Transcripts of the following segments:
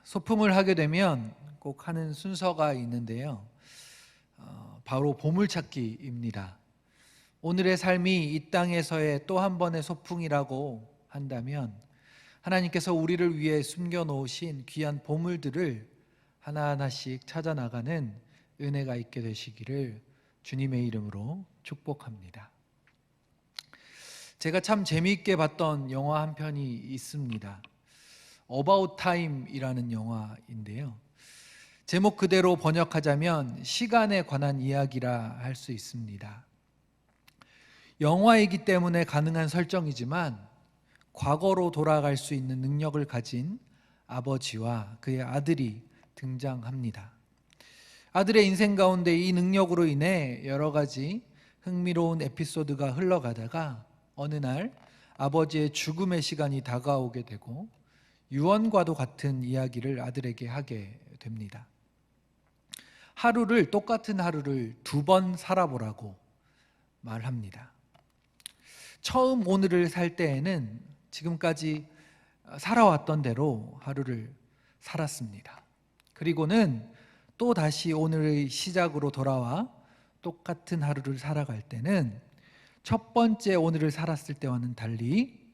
소풍을 하게 되면 꼭 하는 순서가 있는데요. 바로 보물찾기입니다. 오늘의 삶이 이 땅에서의 또 한 번의 소풍이라고 한다면 하나님께서 우리를 위해 숨겨놓으신 귀한 보물들을 하나하나씩 찾아나가는 은혜가 있게 되시기를 주님의 이름으로 축복합니다. 제가 참 재미있게 봤던 영화 한 편이 있습니다. About Time이라는 영화인데요. 제목 그대로 번역하자면 시간에 관한 이야기라 할 수 있습니다. 영화이기 때문에 가능한 설정이지만 과거로 돌아갈 수 있는 능력을 가진 아버지와 그의 아들이 등장합니다. 아들의 인생 가운데 이 능력으로 인해 여러 가지 흥미로운 에피소드가 흘러가다가 어느 날 아버지의 죽음의 시간이 다가오게 되고 유언과도 같은 이야기를 아들에게 하게 됩니다. 똑같은 하루를 2번 살아보라고 말합니다. 처음 오늘을 살 때에는 지금까지 살아왔던 대로 하루를 살았습니다. 그리고는 또 다시 오늘의 시작으로 돌아와 똑같은 하루를 살아갈 때는 첫 번째 오늘을 살았을 때와는 달리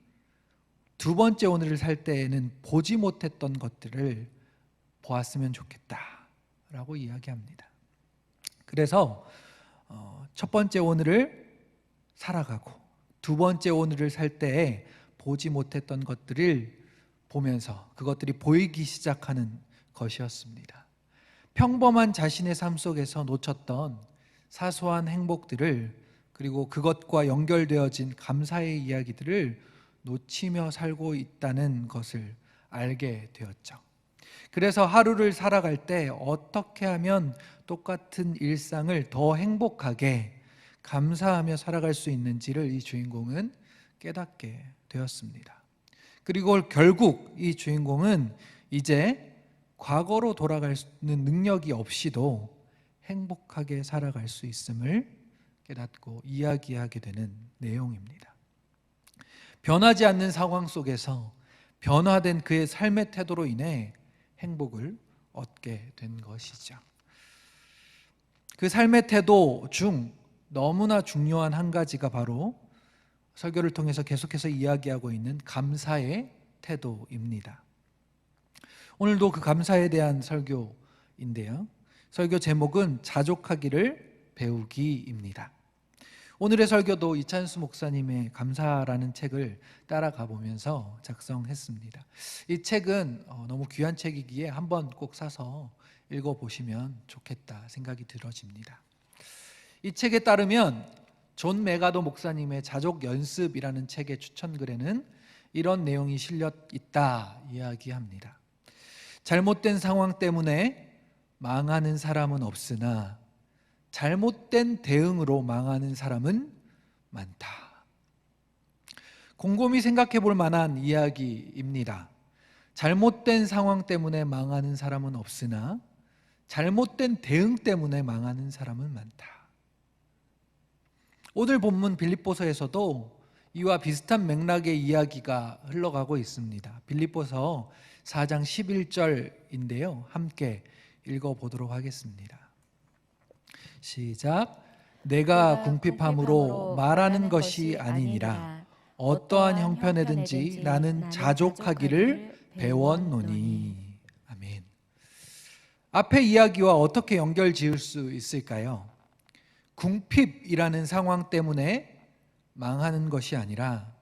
2번째 오늘을 살 때에는 보지 못했던 것들을 보았으면 좋겠다라고 이야기합니다. 그래서 첫 번째 오늘을 살아가고 2번째 오늘을 살 때에 보지 못했던 것들을 보면서 그것들이 보이기 시작하는 것이었습니다. 평범한 자신의 삶 속에서 놓쳤던 사소한 행복들을 그리고 그것과 연결되어진 감사의 이야기들을 놓치며 살고 있다는 것을 알게 되었죠. 그래서 하루를 살아갈 때 어떻게 하면 똑같은 일상을 더 행복하게 감사하며 살아갈 수 있는지를 이 주인공은 깨닫게 되었습니다. 그리고 결국 이 주인공은 이제 과거로 돌아가는 능력이 없이도 행복하게 살아갈 수 있음을 깨닫고 이야기하게 되는 내용입니다. 변하지 않는 상황 속에서 변화된 그의 삶의 태도로 인해 행복을 얻게 된 것이죠. 그 삶의 태도 중 너무나 중요한 한 가지가 바로 설교를 통해서 계속해서 이야기하고 있는 감사의 태도입니다. 오늘도 그 감사에 대한 설교인데요. 설교 제목은 자족하기를 배우기입니다. 오늘의 설교도 이찬수 목사님의 감사라는 책을 따라가 보면서 작성했습니다. 이 책은 너무 귀한 책이기에 한번 꼭 사서 읽어보시면 좋겠다 생각이 들어집니다. 이 책에 따르면 존 메가도 목사님의 자족 연습이라는 책의 추천글에는 이런 내용이 실려 있다 이야기합니다. 잘못된 상황 때문에 망하는 사람은 없으나 잘못된 대응으로 망하는 사람은 많다. 곰곰이 생각해 볼 만한 이야기입니다. 잘못된 상황 때문에 망하는 사람은 없으나 잘못된 대응 때문에 망하는 사람은 많다. 오늘 본문 빌립보서에서도 이와 비슷한 맥락의 이야기가 흘러가고 있습니다. 빌립보서 4장 11절인데요. 함께 읽어보도록 하겠습니다. 시작. 내가 궁핍함으로 말하는 것이 아니니라. 어떠한 형편에든지 나는 자족하기를 배웠노니. 아멘. 앞에 이야기와 어떻게 연결 지을 수 있을까요? 궁핍이라는 상황 때문에 망하는 것이 아니라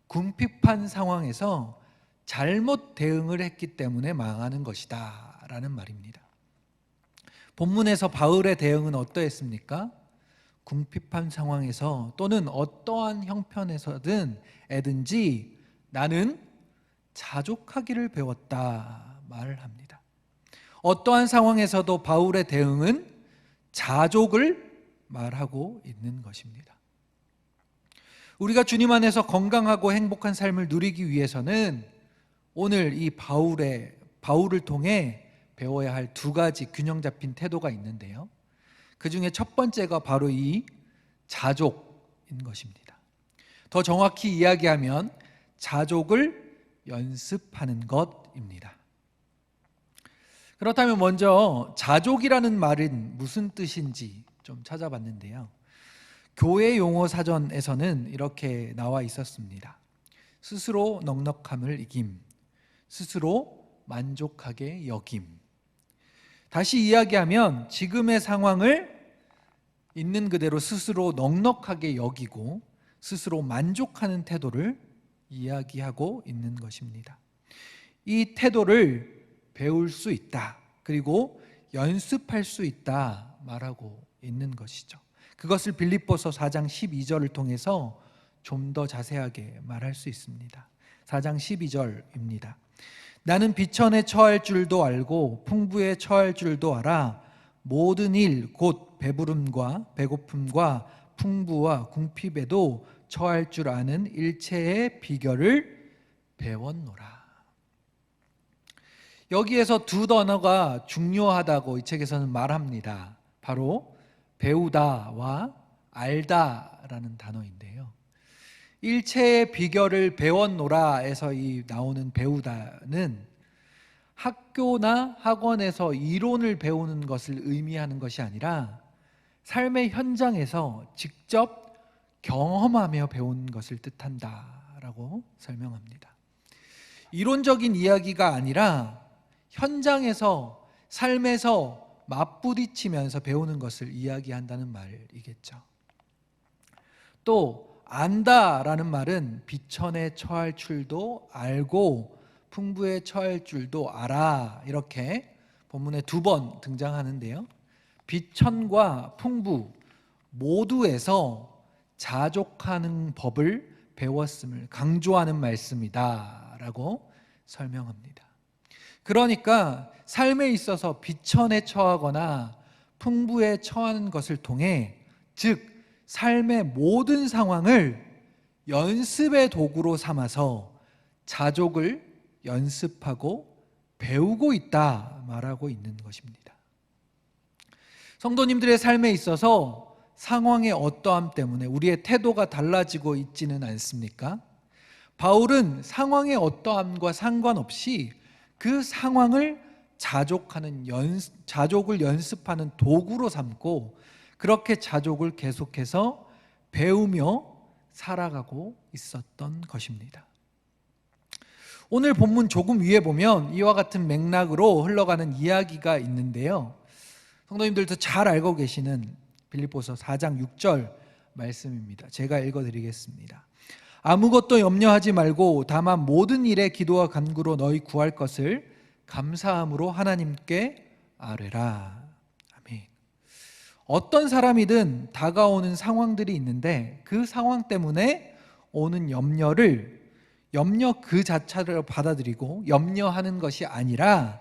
궁핍한 상황에서 잘못 대응을 했기 때문에 망하는 것이다 라는 말입니다. 본문에서 바울의 대응은 어떠했습니까? 궁핍한 상황에서 또는 어떠한 형편에서든 애든지 나는 자족하기를 배웠다 말을 합니다. 어떠한 상황에서도 바울의 대응은 자족을 말하고 있는 것입니다. 우리가 주님 안에서 건강하고 행복한 삶을 누리기 위해서는 오늘 이 바울을 통해 배워야 할 2가지 균형 잡힌 태도가 있는데요. 그 중에 첫 번째가 바로 이 자족인 것입니다. 더 정확히 이야기하면 자족을 연습하는 것입니다. 그렇다면 먼저 자족이라는 말은 무슨 뜻인지 좀 찾아봤는데요. 교회 용어 사전에서는 이렇게 나와 있었습니다. 스스로 넉넉함을 이김, 스스로 만족하게 여김. 다시 이야기하면 지금의 상황을 있는 그대로 스스로 넉넉하게 여기고 스스로 만족하는 태도를 이야기하고 있는 것입니다. 이 태도를 배울 수 있다, 그리고 연습할 수 있다 말하고 있는 것이죠. 그것을 빌립보서 4장 12절을 통해서 좀 더 자세하게 말할 수 있습니다. 4장 12절입니다. 나는 비천에 처할 줄도 알고 풍부에 처할 줄도 알아 모든 일 곧 배부름과 배고픔과 풍부와 궁핍에도 처할 줄 아는 일체의 비결을 배웠노라. 여기에서 두 단어가 중요하다고 이 책에서는 말합니다. 바로 배우다와 알다라는 단어인데요. 일체의 비결을 배웠노라에서 이 나오는 배우다는 학교나 학원에서 이론을 배우는 것을 의미하는 것이 아니라 삶의 현장에서 직접 경험하며 배우는 것을 뜻한다라고 설명합니다. 이론적인 이야기가 아니라 현장에서 삶에서 맞부딪히면서 배우는 것을 이야기한다는 말이겠죠. 또 안다라는 말은 비천에 처할 줄도 알고 풍부에 처할 줄도 알아, 이렇게 본문에 2번 등장하는데요. 비천과 풍부 모두에서 자족하는 법을 배웠음을 강조하는 말씀이다 라고 설명합니다. 그러니까 삶에 있어서 비천에 처하거나 풍부에 처하는 것을 통해, 즉 삶의 모든 상황을 연습의 도구로 삼아서 자족을 연습하고 배우고 있다 말하고 있는 것입니다. 성도님들의 삶에 있어서 상황의 어떠함 때문에 우리의 태도가 달라지고 있지는 않습니까? 바울은 상황의 어떠함과 상관없이 그 상황을 자족을 연습하는 도구로 삼고 그렇게 자족을 계속해서 배우며 살아가고 있었던 것입니다. 오늘 본문 조금 위에 보면 이와 같은 맥락으로 흘러가는 이야기가 있는데요. 성도님들도 잘 알고 계시는 빌립보서 4장 6절 말씀입니다. 제가 읽어드리겠습니다. 아무것도 염려하지 말고 다만 모든 일에 기도와 간구로 너희 구할 것을 감사함으로 하나님께 아뢰라. 아멘. 어떤 사람이든 다가오는 상황들이 있는데 그 상황 때문에 오는 염려 그 자체를 받아들이고 염려하는 것이 아니라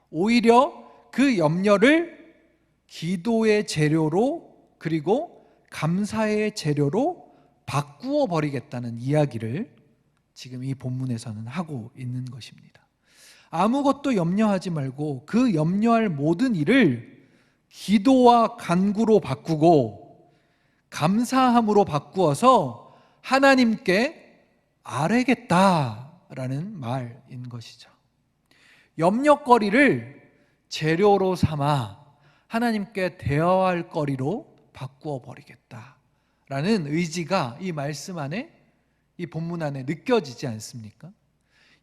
오히려 그 염려를 기도의 재료로, 그리고 감사의 재료로 바꾸어 버리겠다는 이야기를 지금 이 본문에서는 하고 있는 것입니다. 아무것도 염려하지 말고 그 염려할 모든 일을 기도와 간구로 바꾸고 감사함으로 바꾸어서 하나님께 아뢰겠다라는 말인 것이죠. 염려거리를 재료로 삼아 하나님께 대화할 거리로 바꾸어 버리겠다라는 의지가 이 말씀 안에, 이 본문 안에 느껴지지 않습니까?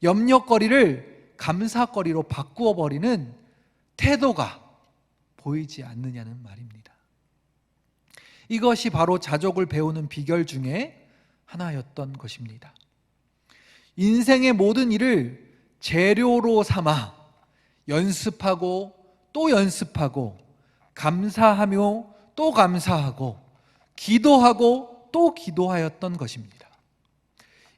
염려거리를 감사거리로 바꾸어 버리는 태도가 보이지 않느냐는 말입니다. 이것이 바로 자족을 배우는 비결 중에 하나였던 것입니다. 인생의 모든 일을 재료로 삼아 연습하고 또 연습하고 감사하며 또 감사하고 기도하고 또 기도하였던 것입니다.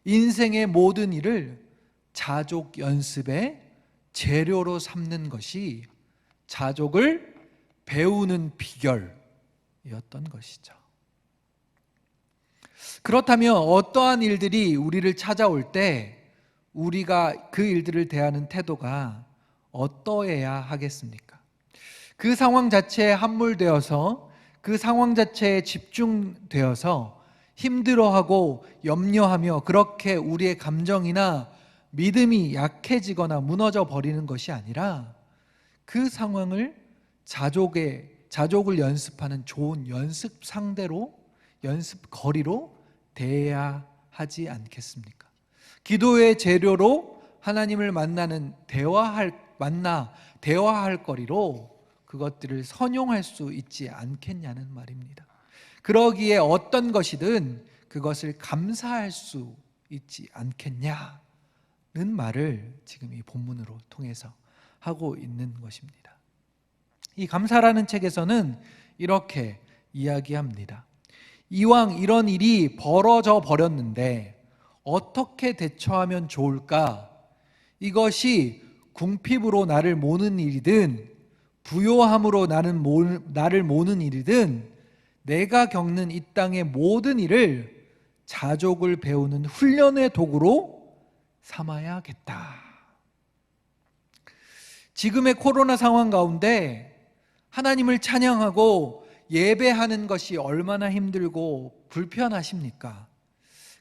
인생의 모든 일을 자족 연습의 재료로 삼는 것이 자족을 배우는 비결이었던 것이죠. 그렇다면 어떠한 일들이 우리를 찾아올 때 우리가 그 일들을 대하는 태도가 어떠해야 하겠습니까? 그 상황 자체에 함몰되어서 그 상황 자체에 집중되어서 힘들어하고 염려하며 그렇게 우리의 감정이나 믿음이 약해지거나 무너져 버리는 것이 아니라 그 상황을 자족을 연습하는 좋은 연습 상대로, 연습 거리로 대해야 하지 않겠습니까? 기도의 재료로 하나님을 만나는 대화할 거리로 그것들을 선용할 수 있지 않겠냐는 말입니다. 그러기에 어떤 것이든 그것을 감사할 수 있지 않겠냐는 말을 지금 이 본문으로 통해서 하고 있는 것입니다. 이 감사라는 책에서는 이렇게 이야기합니다. 이왕 이런 일이 벌어져 버렸는데 어떻게 대처하면 좋을까? 이것이 궁핍으로 나를 모는 일이든 부요함으로 나를 모는 일이든 내가 겪는 이 땅의 모든 일을 자족을 배우는 훈련의 도구로 삼아야겠다. 지금의 코로나 상황 가운데 하나님을 찬양하고 예배하는 것이 얼마나 힘들고 불편하십니까?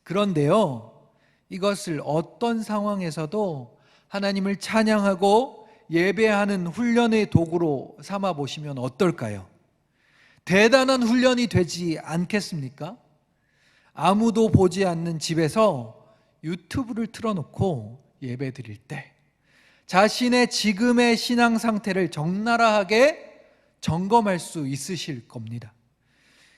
그런데요, 이것을 어떤 상황에서도 하나님을 찬양하고 예배하는 훈련의 도구로 삼아 보시면 어떨까요? 대단한 훈련이 되지 않겠습니까? 아무도 보지 않는 집에서 유튜브를 틀어놓고 예배 드릴 때 자신의 지금의 신앙 상태를 적나라하게 점검할 수 있으실 겁니다.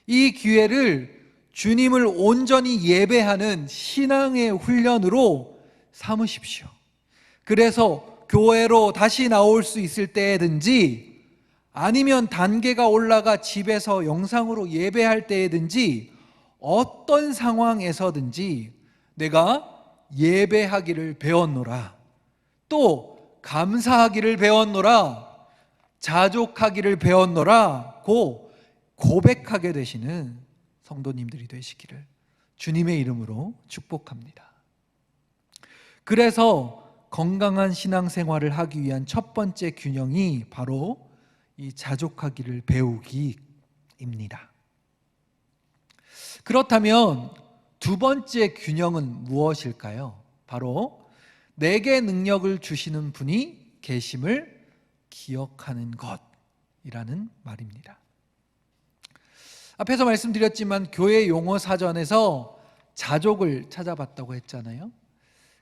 이 기회를 주님을 온전히 예배하는 신앙의 훈련으로 삼으십시오. 그래서 교회로 다시 나올 수 있을 때든지 아니면 단계가 올라가 집에서 영상으로 예배할 때든지 어떤 상황에서든지 내가 예배하기를 배웠노라, 또 감사하기를 배웠노라, 자족하기를 배웠노라고 고백하게 되시는 성도님들이 되시기를 주님의 이름으로 축복합니다. 그래서 건강한 신앙생활을 하기 위한 첫 번째 균형이 바로 이 자족하기를 배우기입니다. 그렇다면 두 번째 균형은 무엇일까요? 바로 내게 능력을 주시는 분이 계심을 기억하는 것이라는 말입니다. 앞에서 말씀드렸지만 교회 용어 사전에서 자족을 찾아봤다고 했잖아요.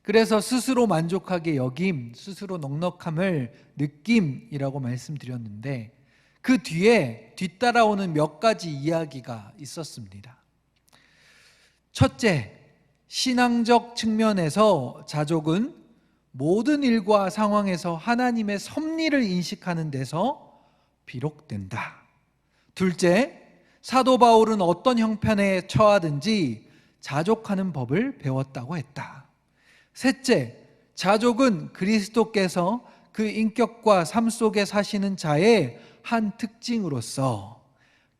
그래서 스스로 만족하게 여김, 스스로 넉넉함을 느낌이라고 말씀드렸는데 그 뒤에 뒤따라오는 몇 가지 이야기가 있었습니다. 첫째, 신앙적 측면에서 자족은 모든 일과 상황에서 하나님의 섭리를 인식하는 데서 비롯된다. 둘째, 사도 바울은 어떤 형편에 처하든지 자족하는 법을 배웠다고 했다. 셋째, 자족은 그리스도께서 그 인격과 삶 속에 사시는 자의 한 특징으로서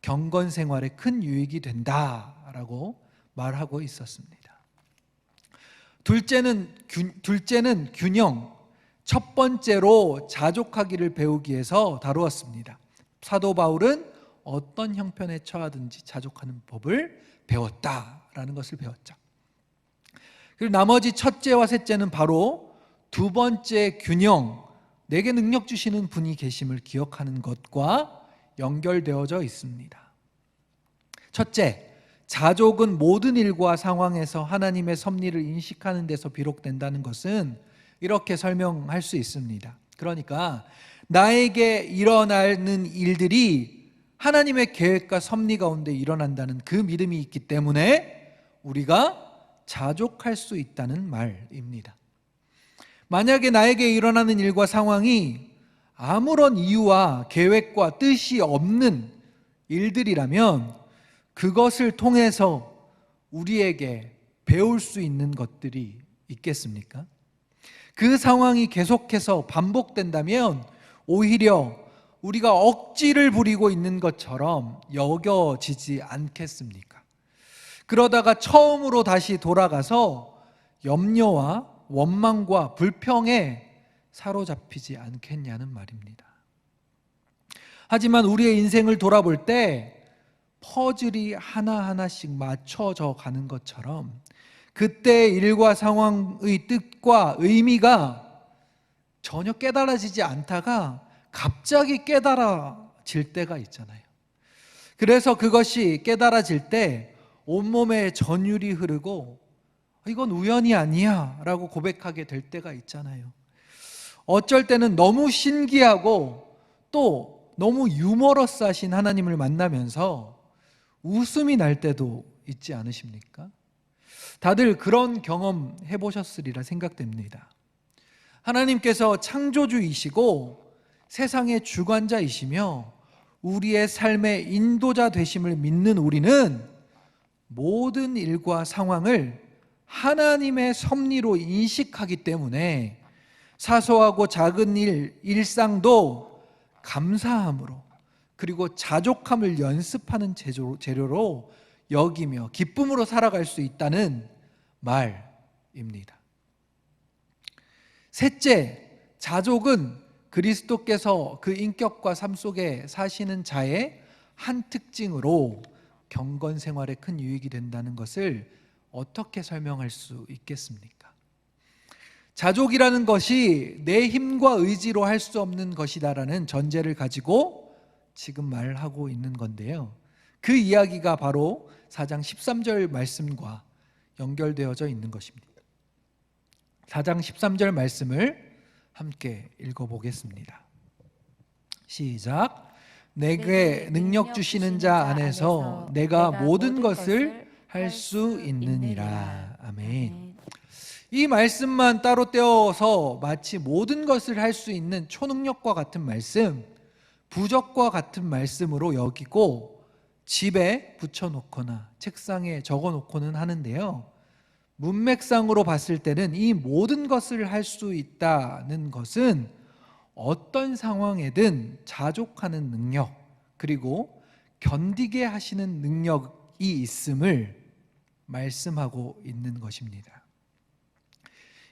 경건 생활에 큰 유익이 된다라고 말하고 있었습니다. 둘째는 균형, 첫 번째로 자족하기를 배우기 위해서 다루었습니다. 사도 바울은 어떤 형편에 처하든지 자족하는 법을 배웠다라는 것을 배웠죠. 그리고 나머지 첫째와 셋째는 바로 두 번째 균형, 내게 능력 주시는 분이 계심을 기억하는 것과 연결되어져 있습니다. 첫째, 자족은 모든 일과 상황에서 하나님의 섭리를 인식하는 데서 비롯된다는 것은 이렇게 설명할 수 있습니다. 그러니까 나에게 일어나는 일들이 하나님의 계획과 섭리 가운데 일어난다는 그 믿음이 있기 때문에 우리가 자족할 수 있다는 말입니다. 만약에 나에게 일어나는 일과 상황이 아무런 이유와 계획과 뜻이 없는 일들이라면 그것을 통해서 우리에게 배울 수 있는 것들이 있겠습니까? 그 상황이 계속해서 반복된다면 오히려 우리가 억지를 부리고 있는 것처럼 여겨지지 않겠습니까? 그러다가 처음으로 다시 돌아가서 염려와 원망과 불평에 사로잡히지 않겠냐는 말입니다. 하지만 우리의 인생을 돌아볼 때 퍼즐이 하나하나씩 맞춰져 가는 것처럼 그때의 일과 상황의 뜻과 의미가 전혀 깨달아지지 않다가 갑자기 깨달아질 때가 있잖아요. 그래서 그것이 깨달아질 때 온몸에 전율이 흐르고 이건 우연이 아니야 라고 고백하게 될 때가 있잖아요. 어쩔 때는 너무 신기하고 또 너무 유머러스하신 하나님을 만나면서 웃음이 날 때도 있지 않으십니까? 다들 그런 경험 해보셨으리라 생각됩니다. 하나님께서 창조주이시고 세상의 주관자이시며 우리의 삶의 인도자 되심을 믿는 우리는 모든 일과 상황을 하나님의 섭리로 인식하기 때문에 사소하고 작은 일상도 감사함으로 그리고 자족함을 연습하는 재료로 여기며 기쁨으로 살아갈 수 있다는 말입니다. 셋째, 자족은 그리스도께서 그 인격과 삶 속에 사시는 자의 한 특징으로 경건 생활에 큰 유익이 된다는 것을 어떻게 설명할 수 있겠습니까? 자족이라는 것이 내 힘과 의지로 할 수 없는 것이다라는 전제를 가지고 지금 말하고 있는 건데요. 그 이야기가 바로 4장 13절 말씀과 연결되어져 있는 것입니다. 4장 13절 말씀을 함께 읽어보겠습니다. 시작. 내게 능력 주시는 자 안에서 내가 모든 것을 할 수 있느니라. 아멘. 이 말씀만 따로 떼어서 마치 모든 것을 할 수 있는 초능력과 같은 말씀, 부적과 같은 말씀으로 여기고 집에 붙여놓거나 책상에 적어놓고는 하는데요. 문맥상으로 봤을 때는 이 모든 것을 할 수 있다는 것은 어떤 상황에든 자족하는 능력, 그리고 견디게 하시는 능력이 있음을 말씀하고 있는 것입니다.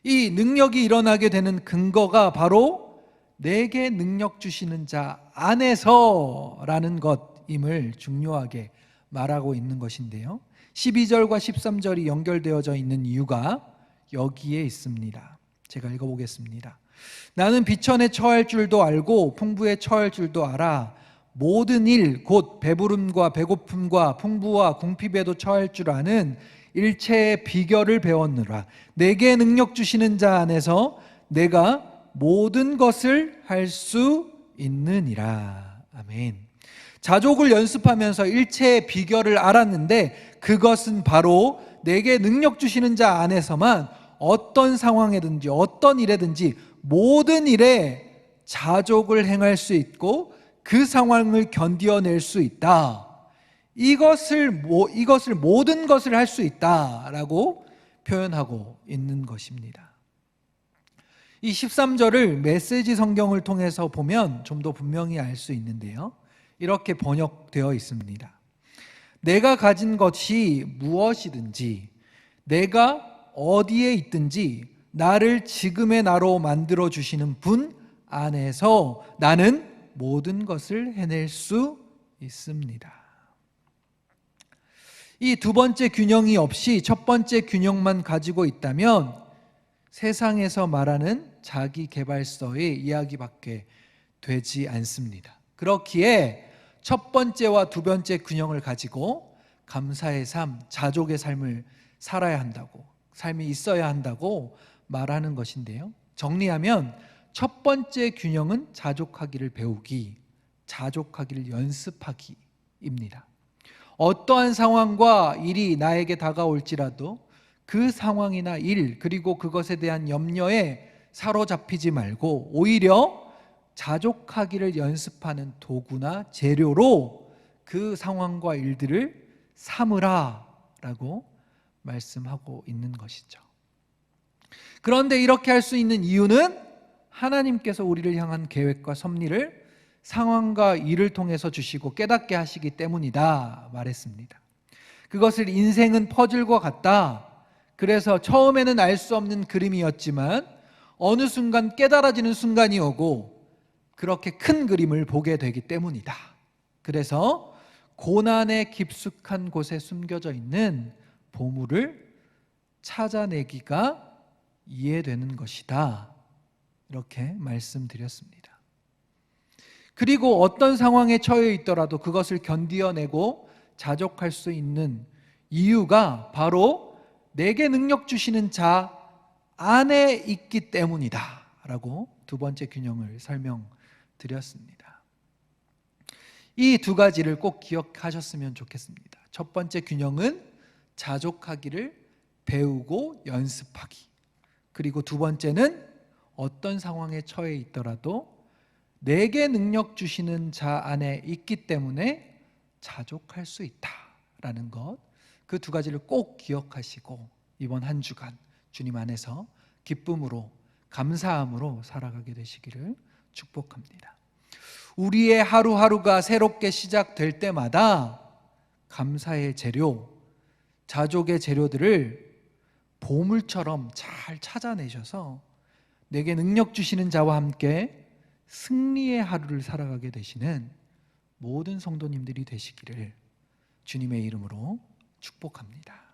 이 능력이 일어나게 되는 근거가 바로 내게 능력 주시는 자 안에서라는 것임을 중요하게 말하고 있는 것인데요. 12절과 13절이 연결되어져 있는 이유가 여기에 있습니다. 제가 읽어보겠습니다. 나는 비천에 처할 줄도 알고 풍부에 처할 줄도 알아. 모든 일 곧 배부름과 배고픔과 풍부와 궁핍에도 처할 줄 아는 일체의 비결을 배웠느라. 내게 능력 주시는 자 안에서 내가 모든 것을 할 수 있느니라. 아멘. 자족을 연습하면서 일체의 비결을 알았는데 그것은 바로 내게 능력 주시는 자 안에서만 어떤 상황이든지 어떤 일에든지 모든 일에 자족을 행할 수 있고 그 상황을 견디어낼 수 있다. 이것을 모든 것을 할 수 있다라고 표현하고 있는 것입니다. 이 13절을 메시지 성경을 통해서 보면 좀 더 분명히 알 수 있는데요. 이렇게 번역되어 있습니다. 내가 가진 것이 무엇이든지 내가 어디에 있든지 나를 지금의 나로 만들어 주시는 분 안에서 나는 모든 것을 해낼 수 있습니다. 이 두 번째 균형이 없이 첫 번째 균형만 가지고 있다면 세상에서 말하는 자기계발서의 이야기밖에 되지 않습니다. 그렇기에 첫 번째와 두 번째 균형을 가지고 감사의 삶, 자족의 삶을 살아야 한다고, 삶이 있어야 한다고 말하는 것인데요. 정리하면 첫 번째 균형은 자족하기를 배우기, 자족하기를 연습하기입니다. 어떠한 상황과 일이 나에게 다가올지라도 그 상황이나 일, 그리고 그것에 대한 염려에 사로잡히지 말고 오히려 자족하기를 연습하는 도구나 재료로 그 상황과 일들을 삼으라 라고 말씀하고 있는 것이죠. 그런데 이렇게 할 수 있는 이유는 하나님께서 우리를 향한 계획과 섭리를 상황과 일을 통해서 주시고 깨닫게 하시기 때문이다 말했습니다. 그것을 인생은 퍼즐과 같다. 그래서 처음에는 알 수 없는 그림이었지만 어느 순간 깨달아지는 순간이 오고 그렇게 큰 그림을 보게 되기 때문이다. 그래서 고난의 깊숙한 곳에 숨겨져 있는 보물을 찾아내기가 이해되는 것이다. 이렇게 말씀드렸습니다. 그리고 어떤 상황에 처해 있더라도 그것을 견디어내고 자족할 수 있는 이유가 바로 내게 능력 주시는 자 안에 있기 때문이다 라고 두 번째 균형을 설명드렸습니다. 이 두 가지를 꼭 기억하셨으면 좋겠습니다. 첫 번째 균형은 자족하기를 배우고 연습하기, 그리고 두 번째는 어떤 상황에 처해 있더라도 내게 능력 주시는 자 안에 있기 때문에 자족할 수 있다라는 것, 그 두 가지를 꼭 기억하시고 이번 한 주간 주님 안에서 기쁨으로 감사함으로 살아가게 되시기를 축복합니다. 우리의 하루하루가 새롭게 시작될 때마다 감사의 재료, 자족의 재료들을 보물처럼 잘 찾아내셔서 내게 능력 주시는 자와 함께 승리의 하루를 살아가게 되시는 모든 성도님들이 되시기를 주님의 이름으로 축복합니다.